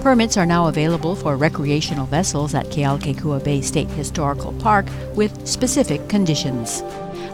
Permits are now available for recreational vessels at Kealakekua Bay State Historical Park with specific conditions.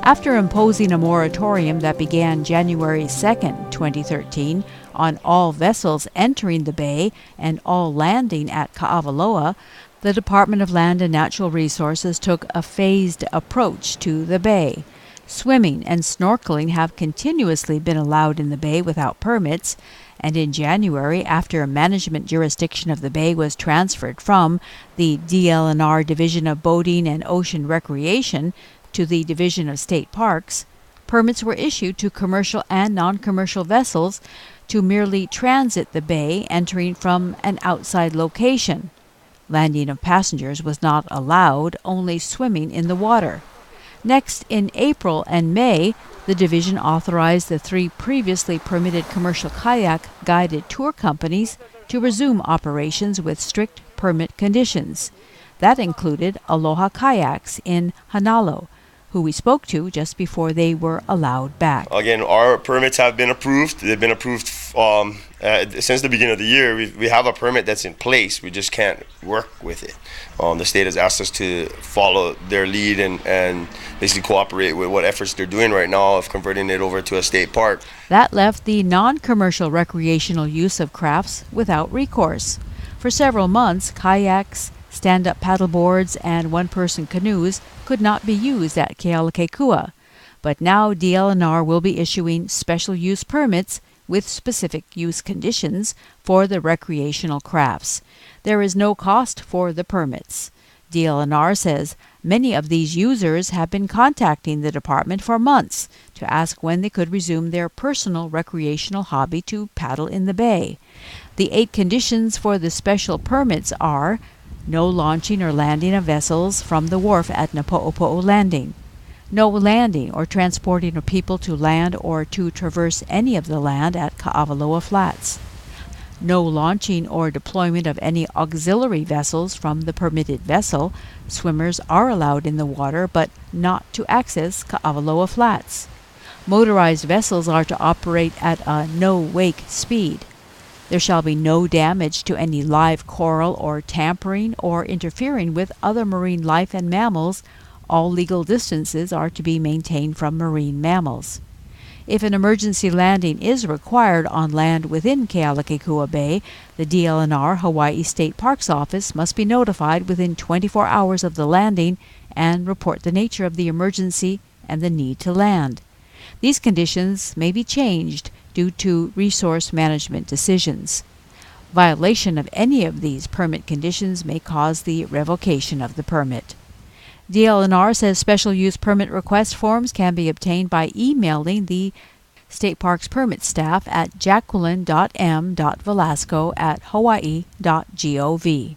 After imposing a moratorium that began January 2, 2013, on all vessels entering the bay and all landing at Ka'awaloa, the Department of Land and Natural Resources took a phased approach to the bay. Swimming and snorkeling have continuously been allowed in the bay without permits, and in January, after management jurisdiction of the bay was transferred from the DLNR Division of Boating and Ocean Recreation to the Division of State Parks, permits were issued to commercial and non-commercial vessels to merely transit the bay entering from an outside location. Landing of passengers was not allowed, only swimming in the water. Next, in April and May, the division authorized the 3 previously permitted commercial kayak guided tour companies to resume operations with strict permit conditions. That included Aloha Kayaks in Hanalo, who we spoke to just before they were allowed back. Again, our permits have been approved. They've been approved since the beginning of the year. We have a permit that's in place. We just can't work with it. The state has asked us to follow their lead and basically cooperate with what efforts they're doing right now of converting it over to a state park. That left the non-commercial recreational use of crafts without recourse. For several months, kayaks, stand-up paddleboards, and one-person canoes could not be used at Kealakekua. But now DLNR will be issuing special use permits with specific use conditions for the recreational crafts. There is no cost for the permits. DLNR says many of these users have been contacting the department for months to ask when they could resume their personal recreational hobby to paddle in the bay. The 8 conditions for the special permits are: no launching or landing of vessels from the wharf at Napo'opo'o Landing, no landing or transporting of people to land or to traverse any of the land at Ka'awaloa Flats, no launching or deployment of any auxiliary vessels from the permitted vessel. Swimmers are allowed in the water but not to access Ka'awaloa Flats. Motorized vessels are to operate at a no-wake speed. There shall be no damage to any live coral or tampering or interfering with other marine life and mammals. All legal distances are to be maintained from marine mammals. If an emergency landing is required on land within Kealakekua Bay, the DLNR Hawaii State Parks Office must be notified within 24 hours of the landing and report the nature of the emergency and the need to land. These conditions may be changed due to resource management decisions. Violation of any of these permit conditions may cause the revocation of the permit. DLNR says special use permit request forms can be obtained by emailing the State Parks Permit staff at jacqueline.m.velasco@hawaii.gov.